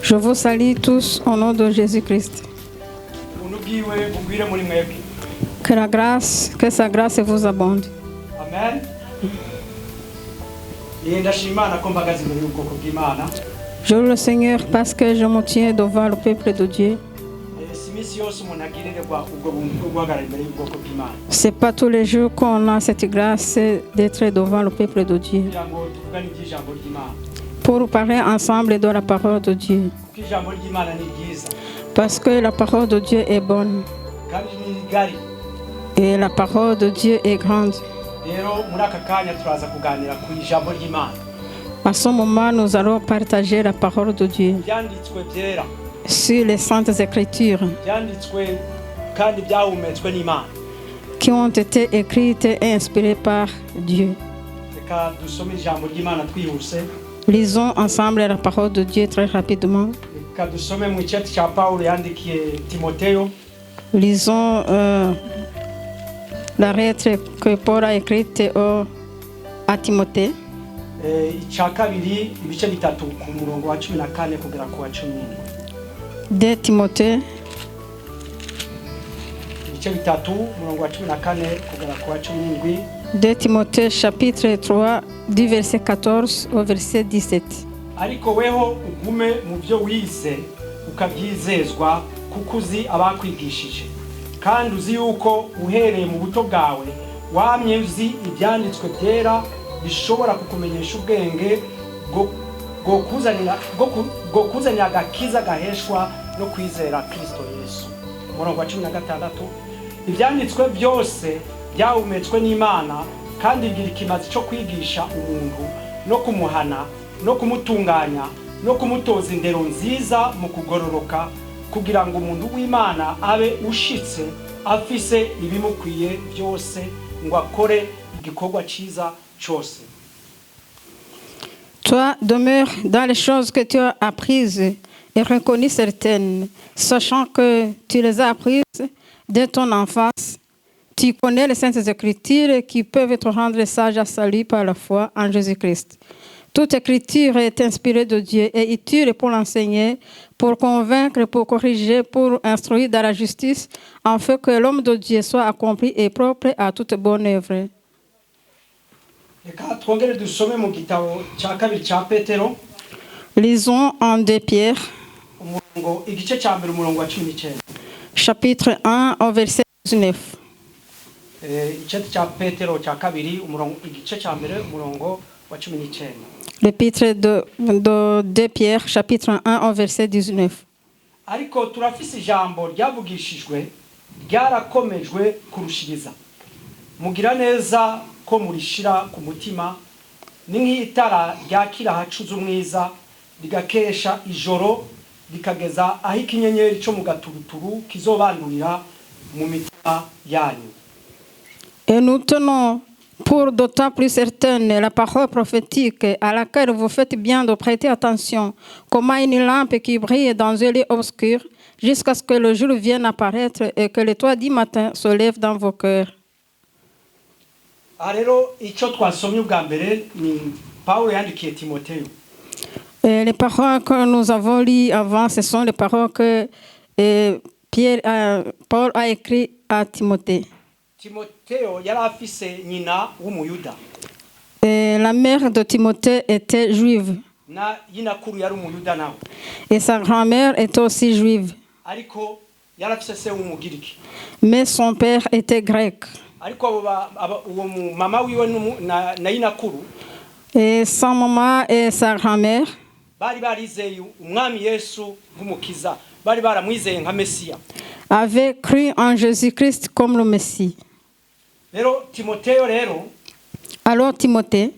Je vous salue tous au nom de Jésus-Christ. Que sa grâce vous abonde. Amen. Je loue le Seigneur parce que je me tiens devant le peuple de Dieu. Ce n'est pas tous les jours qu'on a cette grâce d'être devant le peuple de Dieu pour parler ensemble de la parole de Dieu. Parce que la parole de Dieu est bonne et la parole de Dieu est grande. À ce moment, nous allons partager la parole de Dieu sur les Saintes Écritures qui ont été écrites et inspirées par Dieu. Lisons ensemble la parole de Dieu très rapidement. Lisons la lettre que Paul a écrite à Timothée. 2 Timothée 2 Timothée chapitre 3 du verset 14 au verset 17. Ariko weho ugume mu byo wize ukabyizezwa kuko uzi abakwigishije kandi uzi yuko uhereye mu buto bwawe wamye uzi ibyanditswe byera bishobora kukumenyesha ubwenge bwo kuzanira agakiza gaheshwa no kwizera Kristo Yesu. Umurongo wa 16, ibyanditswe byose byahumetswe n'Imana kandi bigira ikimazi cyo kwigisha umuntu no kumuhana no kumutunganya no kumutoza indero nziza mu kugororoka kugira ngo umuntu w'Imana abe ushitse afise ibimukwiye byose ngo akore igikorwa ciza chose. Toi, demeure dans les choses que tu as apprises et reconnues certaines, sachant que tu les as apprises dès ton enfance. Tu connais les Saintes Écritures qui peuvent te rendre sage à salut par la foi en Jésus-Christ. Toute écriture est inspirée de Dieu et utile pour l'enseigner, pour convaincre, pour corriger, pour instruire dans la justice, afin que l'homme de Dieu soit accompli et propre à toute bonne œuvre. Lisons en 2 Pierre, chapitre 1 au verset 19. L'épître de 2 Pierre, chapitre 1 au verset 19. Ariko turafise ijambo ryavugishijwe ryarakomejwe kurushiriza mugira neza ko murishira ku mutima ni nk'itara ryakira hacuze umwiza rigakesha ijoro rikageza aho ikinyenyeri cyo mu gaturuturu kizobandurira mu mitima yanyu. Et nous tenons pour d'autant plus certaine la parole prophétique à laquelle vous faites bien de prêter attention, comme à une lampe qui brille dans un lieu obscur, jusqu'à ce que le jour vienne apparaître et que l'étoile du matin se lève dans vos cœurs. Les paroles que nous avons lues avant, ce sont les paroles que Paul a écrites à Timothée. Et la mère de Timothée était juive. Et sa grand-mère était aussi juive. Mais son père était grec. Et sa maman et sa grand-mère avaient cru en Jésus-Christ comme le Messie. Alors Timothée,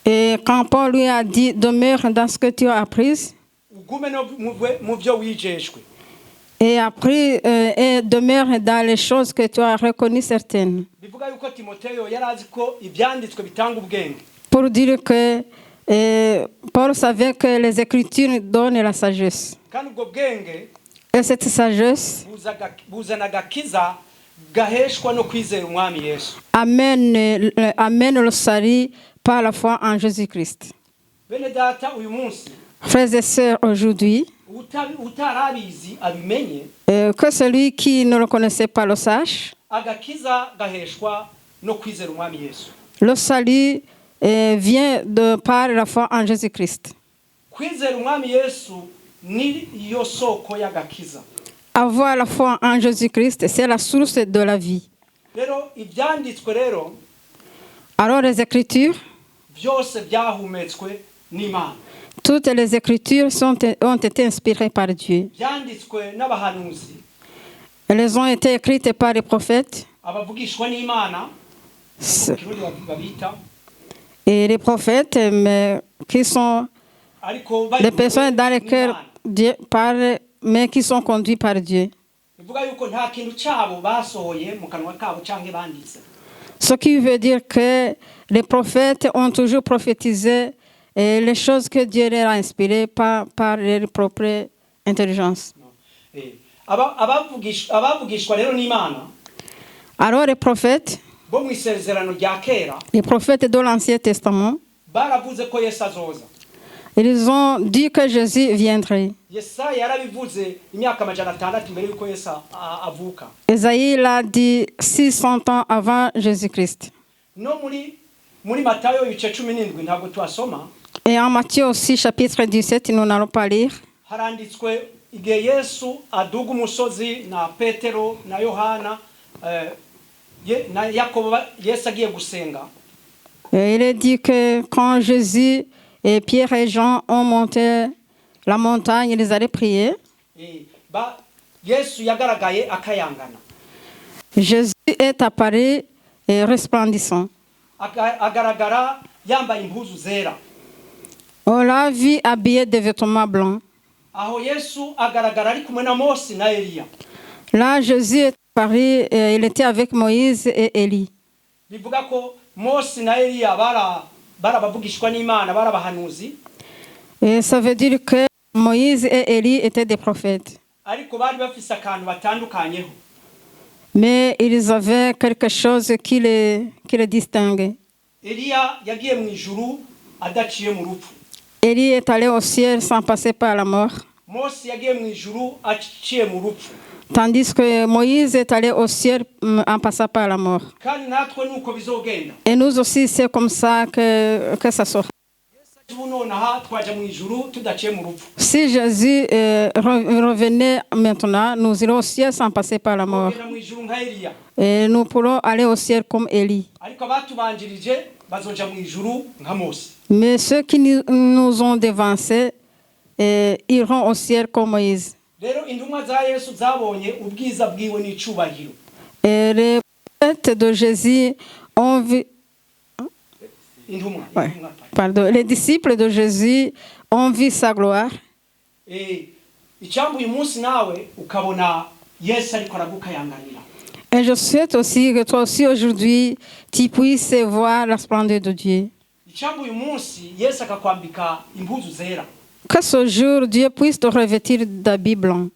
et quand Paul lui a dit demeure dans ce que tu as appris, et après et demeure dans les choses que tu as reconnues certaines, pour dire que Paul savait que les Écritures donnent la sagesse. Et cette sagesse gaheshwa no kwizera umwami Yesu. amène le salut par la foi en Jésus-Christ. Bene data uyu munsi Frères et sœurs, aujourd'hui, utarabizi abimenye, que celui qui ne le connaissait pas le sache. agakiza gaheshwa no kwizera umwami Yesu. Le salut vient de par la foi en Jésus-Christ. Kwizera umwami Yesu ni yo soko y'agakiza. Avoir la foi en Jésus-Christ, c'est la source de la vie. Rero ibyanditswe rero Alors les Écritures, byose byahumetswe n'Imana. toutes les Écritures ont été inspirées par Dieu. Byanditswe n'abahanuzi, Elles ont été écrites par les prophètes. abavugishwa n'Imana, Ce- mu Kirundi babita, Et les prophètes, mais qui sont ariko les personnes dans lesquelles n'Imana. Dieu parle, mais qui sont conduits par Dieu. Bivuga yuko nta kintu cyabo basohoye mu kanwa kabo cyangwa banditse. Ce qui veut dire que les prophètes ont toujours prophétisé les choses que Dieu leur a inspirées par leur propre intelligence. Eh, abavugishwa rero n'Imana Alors les prophètes bo mu isezerano rya kera de l'Ancien Testament, baravuze ko Yesu azoza. ils ont dit que Jésus viendrait. Yesaya yarabivuze imyaka 600 mbere yuko Yesu avuka. Esaïe l'a dit 600 ans avant Jésus-Christ. No muri Matayo ibice 17 ntabwo twasoma, Et en Matthieu aussi, chapitre 17, nous n'allons pas lire. haranditswe igihe Yesu aduga umusozi na Petero na Yohana na Yakobo, Yesu agiye gusenga. Et il est dit que quand Jésus et Pierre et Jean ont monté la montagne, ils allaient prier. Yesu yagaragaye akayangana. Jésus est apparu resplendissant. Agaragara yambaye impuzu zera. On l'a vu habillé de vêtements blancs. Aho Yesu agaragara ari kumwe na Mose na Eliya. Là, Jésus est apparu, il était avec Moïse et Élie. Bivuga ko Mose na Eliya barabavugishwa n'Imana, barabahanuzi. Et ça veut dire que Moïse et Élie étaient des prophètes. Ariko bari bafise akantu batandukanyeho. Mais ils avaient quelque chose qui les distinguait. Eliya yagiye mu ijuru adaciye mu rupfu. Élie est allé au ciel sans passer par la mort. Mose yagiye mu ijuru aciye mu rupfu. Tandis que Moïse est allé au ciel en passant par la mort. Kandi natwe nuko bizogenda. Et nous aussi, c'est comme ça que ça sera. Si Jésus revenait maintenant, nous irons au ciel sans passer par la mort. Et nous pourrons aller au ciel comme Élie. Mais ceux qui nous ont devancés iront au ciel comme Moïse. Et les prophètes de Jésus ont vu... Les disciples de Jésus ont vu sa gloire. Et je souhaite aussi que toi aussi aujourd'hui, tu puisses voir la splendeur de Dieu. Que ce jour, Dieu puisse te revêtir d'habits blancs.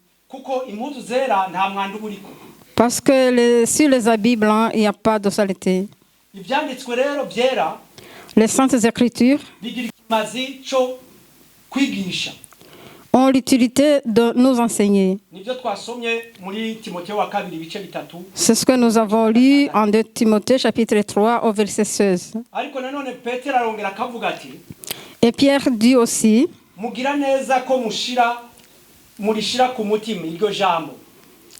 Parce que sur les habits blancs, il n'y a pas de saleté. Les Saintes Écritures ont l'utilité de nous enseigner. C'est ce que nous avons lu en 2 Timothée chapitre 3 au verset 16. Et Pierre dit aussi,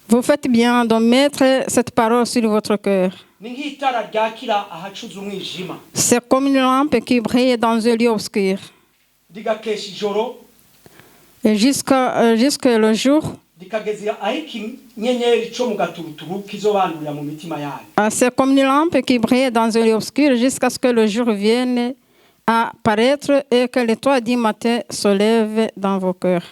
vous faites bien de mettre cette parole sur votre cœur. C'est comme une lampe qui brille dans un lieu obscur. Et jusqu'à le jour, c'est comme une lampe qui brille dans un lieu obscur jusqu'à ce que le jour vienne à paraître et que l'étoile du matin se lève dans vos cœurs.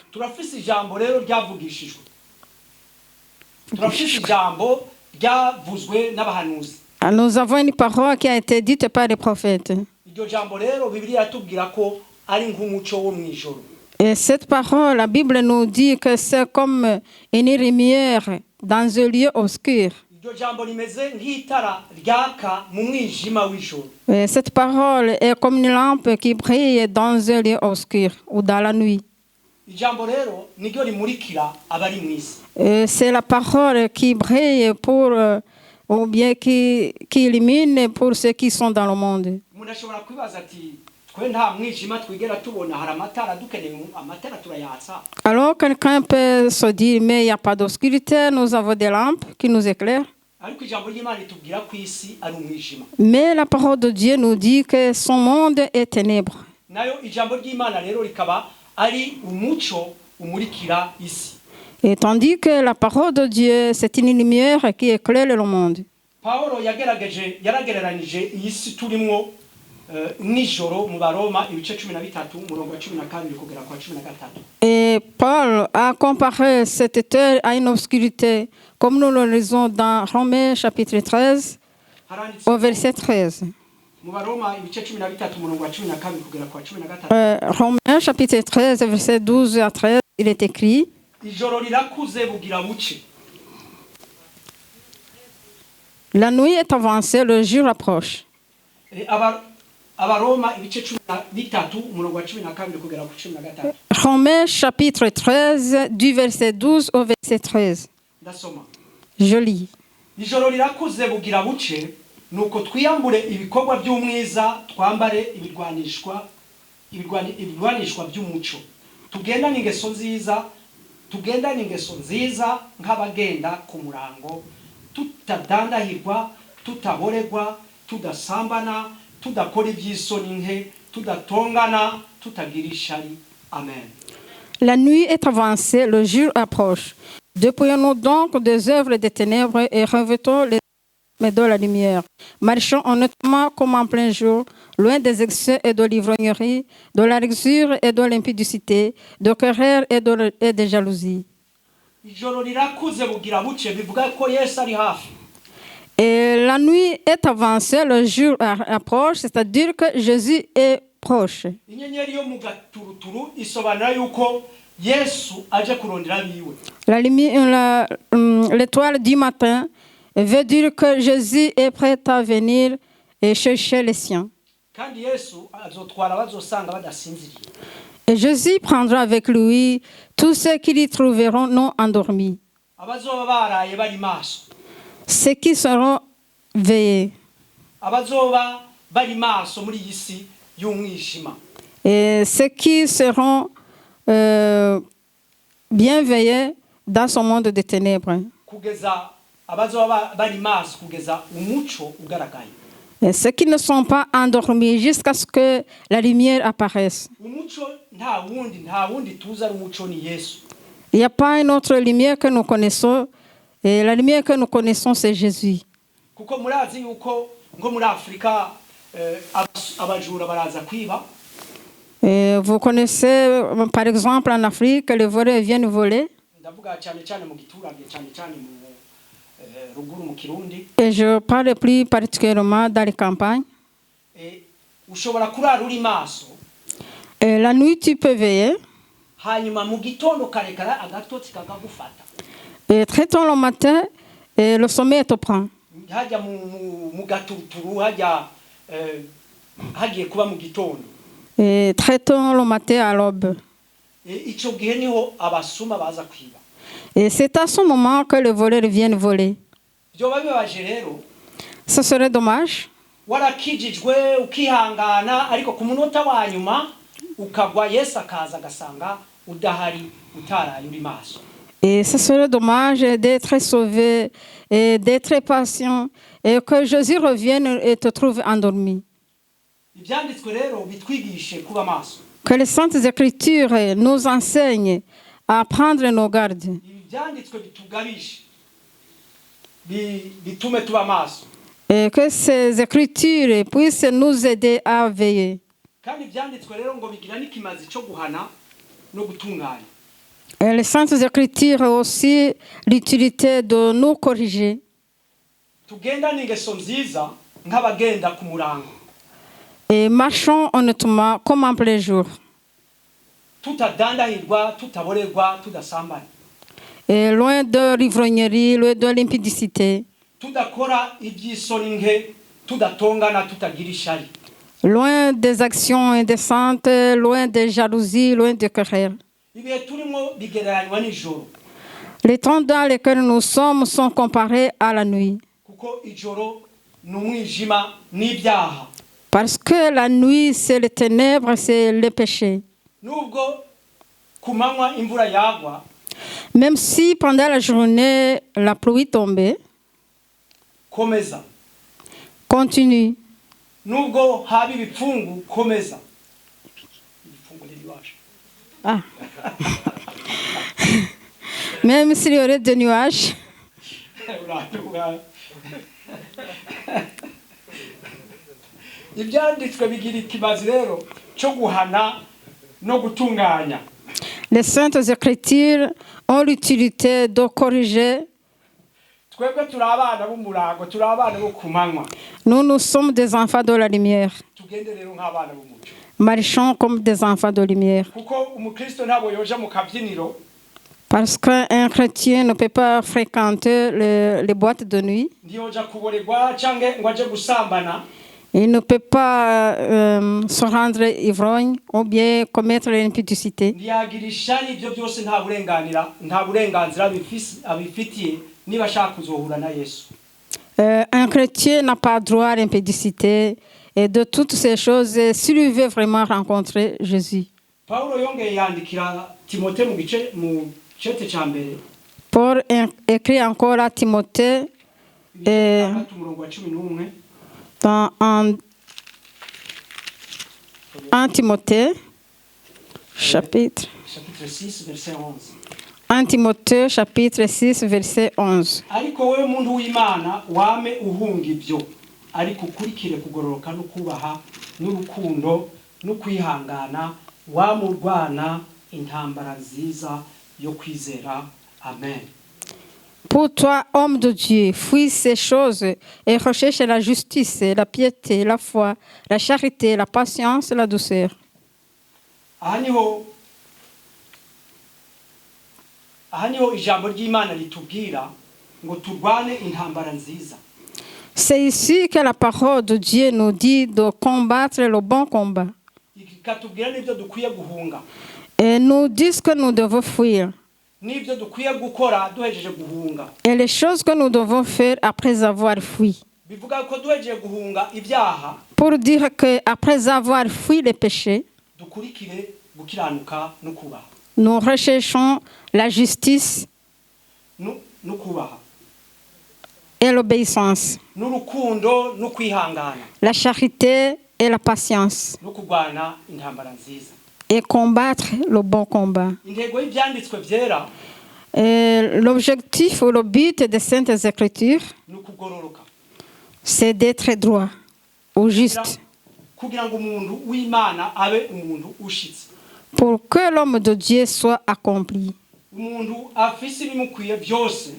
Nous avons une parole qui a été dite par les prophètes. Et cette parole, la Bible nous dit que c'est comme une lumière dans un lieu obscur. iryo jambo rimeze nk'itara ryaka mu mwijima w'ijoro. Et cette parole est comme une lampe qui brille dans un lieu obscur ou dans la nuit. Ijambo rero niryo rimurikira abari mu isi. C'est la parole qui brille pour, ou bien qui illumine pour ceux qui sont dans le monde. Umuntu ashobora kwibaza ati twe nta mwijima twigera tubona, hari amatara, dukeneye amatara turayatsa. Alors quelqu'un peut se dire, mais il n'y a pas d'obscurité, nous avons des lampes qui nous éclairent. Ariko ijambo ry'Imana ritubwira ko isi ari umwijima. Mais la parole de Dieu nous dit que son monde est ténèbre. Nayo ijambo ry'Imana rero rikaba ari umuco umurikira isi. Et tandis que la parole de Dieu, c'est une lumière qui éclaire le monde. Paulo yaragereranije iyi si turimo nijoro mu Baroma ibice 13 umurongo wa 12 kugera kwa 13. Et Paul a comparé cette terre à une obscurité, comme nous le lisons dans Romains chapitre 13, au verset 13. Mu Baroma ibice 13 umurongo wa 12 kugera kwa 13. Romains chapitre 13, verset 12 à 13, il est écrit: Ijoro rirakuze bugira buce. La nuit est avancée, le jour approche. Abaroma ibice 13 umurongo wa 12 kugera ku 13. Romains chapitre 13 du verset 12 au verset 13. Ndasoma. Je lis. Ijoro rirakuze bugira buce, nuko twiyambure ibikorwa by'umwiza, twambare ibirwanishwa by'umuco. Tugendane ingeso nziza nk'abagenda ku murango, tutadandahirwa, tutaboregwa, tudasambana, tudakora iby'isoni nke, tudatongana, tutagira ishari. Amen. La nuit est avancée, le jour approche. Dépouillons-nous donc des œuvres des ténèbres et revêtons les armes de la lumière. Marchons honnêtement comme en plein jour, loin des excès et de l'ivrognerie, de la luxure et de l'impudicité, de querelles et de jalousie. Et la nuit est avancée, le jour approche, c'est-à-dire que Jésus est proche. L'étoile du matin veut dire que Jésus est prêt à venir et chercher les siens. Et Jésus prendra avec lui tous ceux qui l'y trouveront non endormis, ceux qui seront veillés. Et ceux qui seront bien veillés dans ce monde de ténèbres. Et ceux qui ne sont pas endormis jusqu'à ce que la lumière apparaisse. Il n'y a pas une autre lumière que nous connaissons. Et la lumière que nous connaissons, c'est Jésus. Et vous connaissez, par exemple, en Afrique, les voleurs viennent voler. Et je parle plus particulièrement dans les campagnes. Et la nuit, tu peux veiller. Et très tôt le matin, et le sommeil te prend. Et très tôt le matin à l'aube. Et c'est à ce moment que les voleurs viennent voler. Ce serait dommage. Et ce serait dommage d'être sauvé et d'être patient et que Jésus revienne et te trouve endormi. Que les Saintes Écritures nous enseignent à prendre nos gardes. Et que ces Écritures puissent nous aider à veiller. Et les Saintes Écritures ont aussi l'utilité de nous corriger. Et marchons honnêtement comme en plein jour. Et loin de l'ivrognerie, loin de l'impudicité. tudakora iby'isoni nke, tudatongana, tutagira ishari. Loin des actions indécentes, loin des jalousies, loin des querelles. Ibihe turimo bigereranywa n'ijoro, Les temps dans lesquels nous sommes sont comparés à la nuit. kuko ijoro ni umwijima n'ibyaha. Parce que la nuit, c'est les ténèbres, c'est les péchés. Nubwo ku manywa imvura yagwa, Même si pendant la journée, la pluie tombait, komeza. continue. Nubwo haba ibipfungu, komeza. Ibipfungu n'ibiwaje. Ah. Même s'il y aurait des nuages, ibyanditswe bigira ikibazo rero cyo guhana no gutunganya. les saintes écritures ont l'utilité de corriger. Twebwe turi abana b'umurango, turi abana bo ku manywa. Nous sommes des enfants de la lumière. Tugende rero nk'abana b'umucyo. Marchons comme des enfants de lumière. Kuko umukristo ntabwo yoja mu kabyiniro Parce qu'un chrétien ne peut pas fréquenter les boîtes de nuit. ntiyoja kuboregwa cyangwa ngo aje gusambana. Il ne peut pas se rendre ivrogne ou bien commettre l'impudicité. Ntiyagira ishari, ibyo byose nta burenganzira abifitiye niba ashaka kuzohura na Yesu. Un chrétien n'a pas droit à l'impudicité et de toutes ces choses s'il veut vraiment rencontrer Jésus. Paulo yongeye yandikira Timote mu cete cya mbere, Paul écrit encore à Timothée umurongo wa 11, dans 1 Timothée, chapitre 6 verset 11. 1 Timothée, chapitre 6, verset 11. Ariko wowe muntu w'Imana wame uhunga ibyo, ariko ukurikire kugororoka no kubaha n'urukundo no kwihangana, wamurwana intambara nziza yo kwizera. Amen. Pour toi, homme de Dieu, fuis ces choses et recherche la justice, la piété, la foi, la charité, la patience, la douceur. Aha niho ijambo ry'Imana ritubwira ngo turwane intambara nziza. C'est ici que la parole de Dieu nous dit de combattre le bon combat. Ikatubwira n'ibyo dukwiye guhunga, Et nous dit que nous devons fuir. n'ibyo dukwiye gukora duhejeje guhunga. Et les choses que nous devons faire après avoir fui. Bivuga ko duhejeje guhunga ibyaha, Pour dire qu'après avoir fui les péchés, dukurikire gukiranuka no kubaha. nous recherchons la justice No kubaha. et l'obéissance, N'urukundo no kwihangana, la charité et la patience, no kurwana intambara nziza. et combattre le bon combat. Intego y'ibyanditswe byera Et l'objectif ou le but des Saintes Écritures, ni ukugororoka, c'est d'être droit ou juste, kugira ngo umuntu w'Imana abe umuntu ushitse, pour que l'homme de Dieu soit accompli. umuntu afise ibimukwiye byose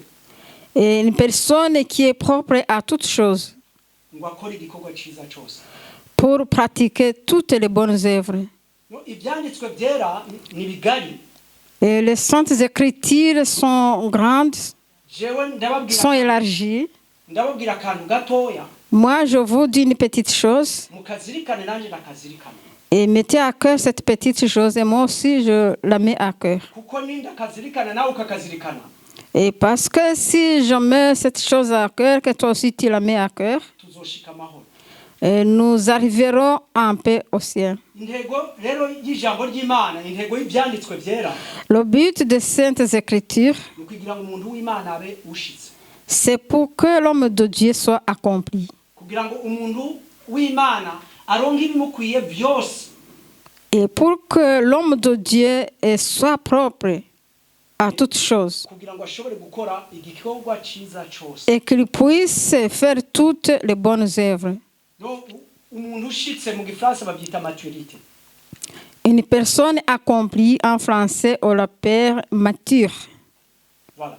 Et une personne qui est propre à toutes choses ngo akore igikorwa cyiza cyose. pour pratiquer toutes les bonnes œuvres. No, ibyanditswe byera ni bigari. Et les Saintes Écritures sont grandes, Jewe sont élargies. ndababwira akantu gatoya, Moi, je vous dis une petite chose mukazirikane nanjye nakazirikane, et mettez à cœur cette petite chose et moi aussi je la mets à cœur. kuko ninda kazirikana nawe ukakazirikana, Et parce que si je mets cette chose à cœur, que toi aussi tu la mets à cœur, tuzoshika amahoro. nous arriverons en paix au ciel. Intego rero y'ijambo ry'Imana, intego y'ibyanditswe byera Le but des Saintes Écritures, ni kugira ngo umuntu w'Imana abe ushitse, c'est pour que l'homme de Dieu soit accompli. kugira ngo umuntu w'Imana aronke ibimukwiye byose, Et pour que l'homme de Dieu soit propre à toutes choses. kugira ngo ashobore gukora igikorwa cyiza cyose. Et qu'il puisse faire toutes les bonnes œuvres. No, umuntu ushitse mu gifaransa babyita maturité. Une personne accomplie, en français, on l'appelle mature. Voilà.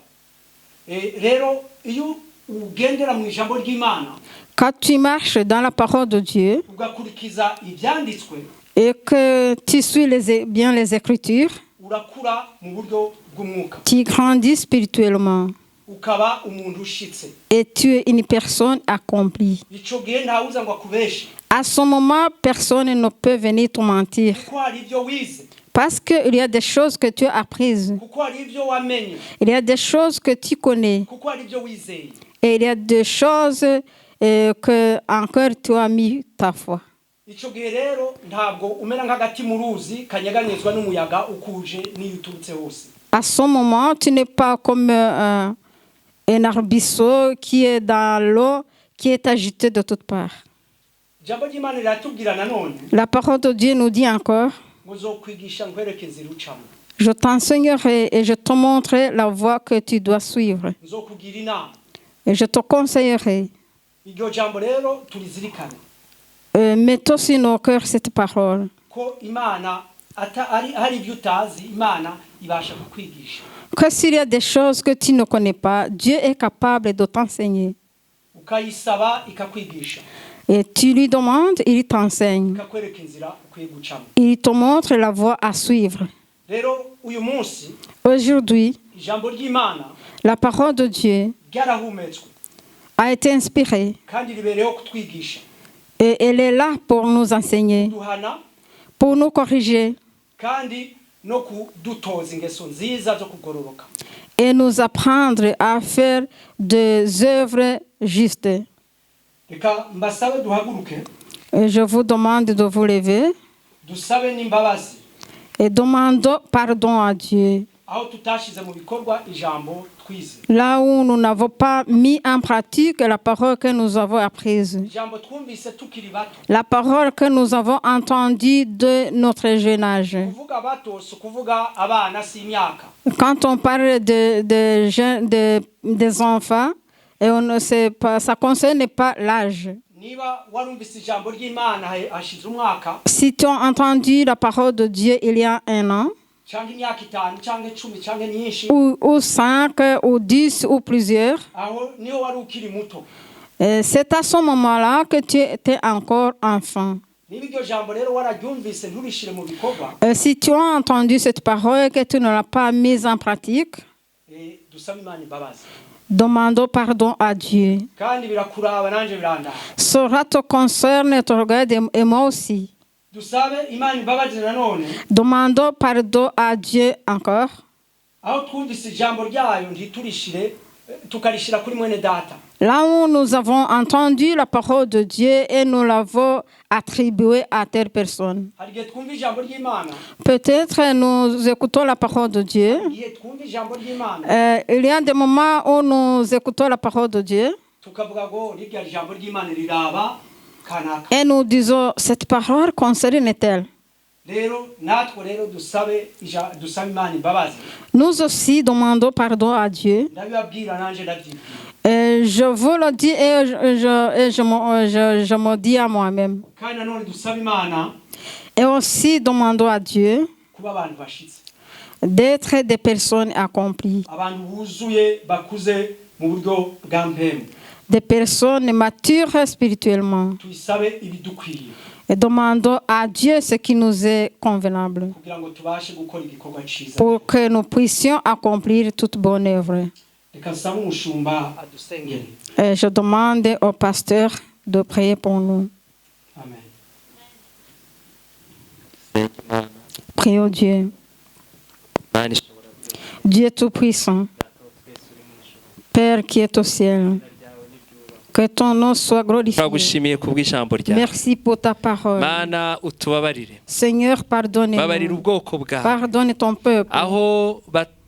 Rero iyo ugendera mu ijambo ry'Imana Quand tu marches dans la parole de Dieu ugakurikiza ibyanditswe, et que tu suis bien les Écritures, urakura mu buryo bw'umwuka. tu grandis spirituellement. ukaba umuntu ushitse et tu es une personne accomplie. ico gihe ntawuza ngo akubeshe À ce moment, personne ne peut venir te mentir. kuko hari ibyo wize Parce qu'il y a des choses que tu as apprises. kuko hari ibyo wamenye Il y a des choses que tu connais. kuko hari ibyo wizeye Et il y a des choses que encore tu as mis ta foi. ico gihe rero ntabwo umera nk'agati mu ruzi kanyeganyezwa n'umuyaga ukuje n'iyo uturutse hose. À ce moment, tu n'es pas comme un arbrisseau qui est dans l'eau, qui est agité de toutes parts. Ijambo ry'Imana riratubwira nanone La parole de Dieu nous dit encore, ngo uzokwigisha nkwereke inzira ucamo je t'enseignerai et je te montrerai la voie que tu dois suivre. nzokugira inama. Et je te conseillerai. Iryo jambo rero turizirikane Mettons sur nos cœurs cette parole. ko Imana hari ibyo utazi Imana ibasha kukwigisha. Que s'il y a des choses que tu ne connais pas, Dieu est capable de t'enseigner. Ukayisaba ikakwigisha Et tu lui demandes, il t'enseigne. ikakwereka inzira ukwiye gucamo. Il te montre la voie à suivre. Rero uyu munsi Aujourd'hui, ijambo ry'Imana la parole de Dieu ryarahumetswe a été inspirée kandi ribereyeho kutwigisha et elle est là pour nous enseigner, duhana pour nous corriger kandi no kudutoza ingeso nziza zo kugororoka. et nous apprendre à faire des œuvres justes. Reka mbasabe duhaguruke Et je vous demande de vous lever dusabe n'imbabazi et demandons pardon à Dieu. aho tutashize mu bikorwa ijambo twize. Là où nous n'avons pas mis en pratique la parole que nous avons apprise, Ijambo twumvise tukiri bato. la parole que nous avons entendue de notre jeune âge. Kuvuga bato si ukuvuga abana si imyaka. Quand on parle des enfants, et on ne sait pas, ça ne concerne pas l'âge. Niba warumvise ijambo ry'Imana hashize umwaka Si tu as entendu la parole de Dieu il y a 1 an, cyangwa imyaka 5 cyangwa 10 cyangwa nyinshi, ou 5, ou 10, ou plusieurs, aho niho wari ukiri muto. c'est à ce moment-là que tu étais encore enfant. Niba iryo jambo rero wararyumvise nturishire mu bikorwa, Si tu as entendu cette parole et que tu ne l'as pas mise en pratique, dusaba Imana imbabazi. demandons pardon à Dieu. Kandi birakuraba nanje birandaba. Cela te concerne, te regarde et moi aussi. Dusabe Imana imbabazi nanone Demandons pardon à Dieu encore. aho twumvise ijambo ryayo ntiturishire tukarishira kuri mwene data. Là où nous avons entendu la parole de Dieu et nous l'avons attribuée à telle personne. Hari igihe twumva ijambo ry'Imana, Peut-être nous écoutons la parole de Dieu. igihe twumva ijambo ry'Imana Il y a des moments où nous écoutons la parole de Dieu tukavuga ngo rirya jambo ry'Imana riraba kanaka. et nous disons, cette parole concerne-t-elle? Rero natwe rero dusabe Imana imbabazi. Nous aussi demandons pardon à Dieu. Ndabibabwira nanje ndabyibwira. Je vous le dis et je me dis à moi-même. Kandi nanone dusabe Imana Et aussi demandons à Dieu kuba abantu bashitse, d'être des personnes accomplies, abantu buzuye bakuze mu buryo bwa mpemu. des personnes matures spirituellement. Tuyisabe ibidukwiye Et demandons à Dieu ce qui nous est convenable kugira ngo tubashe gukora igikorwa ciza. pour que nous puissions accomplir toute bonne œuvre. Reka nsaba umushumba adusengere. Et je demande au pasteur de prier pour nous. Amen. Prions Dieu. Dieu Tout-Puissant, Père qui est au ciel, que ton nom soit glorifié. turagushimiye kubw'ijambo ryawe. Merci pour ta parole. Mana utubabarire, Seigneur, babarira pardonne-nous. ubwoko bwawe Pardonne ton peuple. aho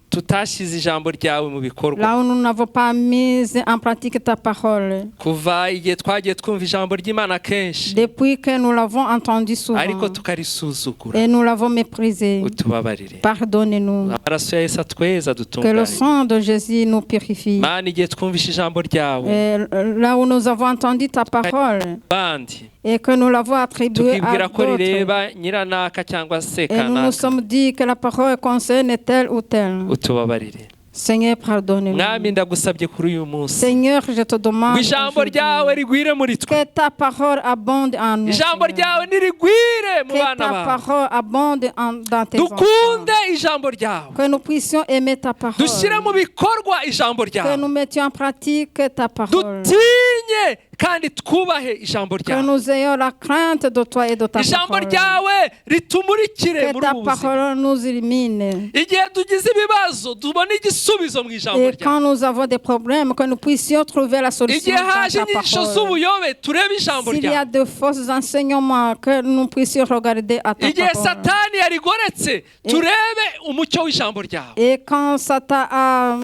tutashyize ijambo ryawe mu bikorwa. Là où nous n'avons pas mis en pratique ta parole. Kuva igihe twagiye twumva ijambo ry'Imana kenshi Depuis que nous l'avons entendu souvent. ariko tukarisuzugura, Et nous l'avons méprisé. utubabarire. Pardonne-nous. Amaraso ya Yesu atweza Que le dutunganye. sang de Jésus nous purifie. Mana igihe twumvishe ijambo ryawe Et là où nous avons entendu ta parole bandi et que nous l'avons attribuée à tukibwira ko d'autres. rireba nyiranaka cyangwa se Et nous nous kanaka, sommes dit que la parole concerne tel ou tel. utubabarire. Seigneur, pardonne-nous. mwami ndagusabye kuri uyu munsi Seigneur, je te demande ngo ijambo ryawe aujourd'hui rigwire muri twe que ta parole abonde en nous. ijambo Seigneur. ryawe nirigwire mu Que bana ta bawe parole abonde dans tes enfants. dukunde ijambo ryawe Que nous puissions aimer ta parole. dushyire mu bikorwa ijambo Que ryawe nous mettions en pratique ta parole. dutinye kandi twubahe ijambo Que ryawe nous ayons la crainte de toi et de ta ijambo parole. ryawe ritumurikire Que muri ta ubu buzima parole nous illumine. igihe tugize ibibazo tubone igisubizo mu ijambo Et ryawe quand nous avons des problèmes, que nous puissions trouver la solution igihe dans haje ta inyigisho parole. z'ubuyobe turebe ijambo S'il y a ryawe de fausses enseignements, que nous puissions regarder à ta igihe parole. satani yarigoretse turebe umucyo w'ijambo ryawe Et quand Satan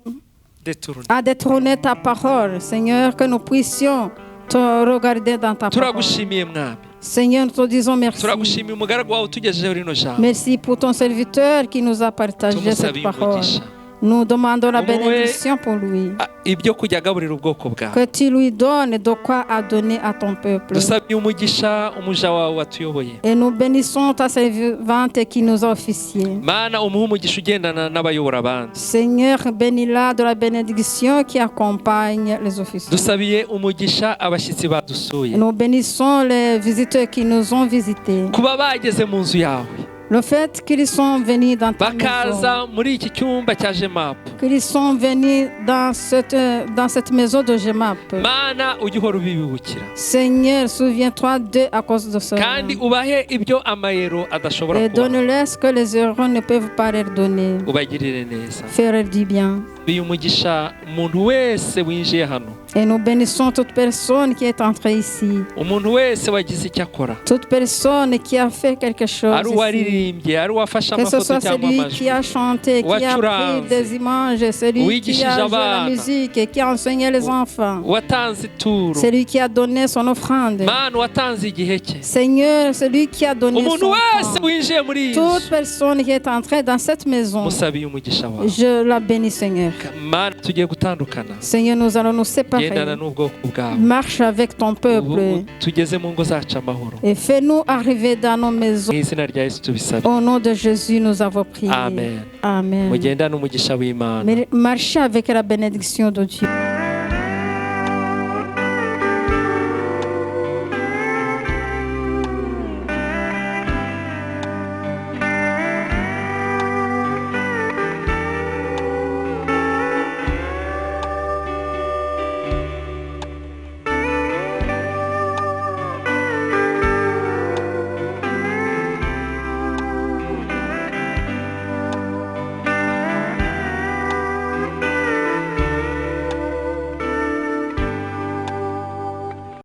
deturune a détrôné ta parole, Seigneur, que nous puissions te regarder dans ta parole. turagushimiye mwami Seigneur, nous te disons merci. turagushimiye umugaragu wawe utugejejeho rino jambo Merci pour ton serviteur qui nous a partagé cette tumusabiye parole. umugisha Nous demandons la Umuhe bénédiction pour lui. ibyo kujya agaburira ubwoko bwawe Que tu lui donnes de quoi à donner à ton peuple. dusabye umugisha umuja wawe watuyoboye Et nous bénissons ta servante qui nous a officié. mana umuhe umugisha ugendana n'abayobora abandi Seigneur, bénis-la de la bénédiction qui accompagne les officiers. dusabiye umugisha abashyitsi badusuye Nous bénissons les visiteurs qui nous ont visités. kuba bageze mu nzu yawe Le fait qu'ils sont venus dans ta maison, bakaza muri iki cyumba cya jemapu qu'ils sont venus dans cette maison de Gemap. mana ujye uhora ubibibukira Seigneur, souviens-toi d'eux à cause de cela. kandi ubahe ibyo amayero adashobora Et kubaha donne-leur ce que les euros ne peuvent pas leur donner. ubagirire neza Faire du bien. biye umugisha umuntu wese winjiye hano Et nous bénissons toute personne qui est entrée ici. umuntu wese wagize icyo akora Toute personne qui a fait quelque chose ari ici. uwaririmbye ari uwafashe Que ce amafoto soit cyangwa celui amajwi qui a chanté, qui a pris Wacuranze. des images, celui qui Wigishije a joué la abana. musique, qui a enseigné les enfants, watanze ituro celui qui a donné son offrande. mana watanze igihe cye Seigneur, celui qui a donné umuntu son wese temps. winjiye muri iyi Toute nzu personne qui est entrée dans cette maison, musabiye umugisha wawe je la bénis, Seigneur. mana tugiye gutandukana Seigneur, nous allons nous séparer. gendana n'ubwoko bwawe Marche avec ton ubu peuple tugeze mu ngo zacu amahoro et fais-nous arriver dans nos maisons. mu izina rya yesu tubisabye Au nom de Jésus, nous avons prié. Amen. Amen. mugendane umugisha w'imana Mais marchez avec la bénédiction de Dieu.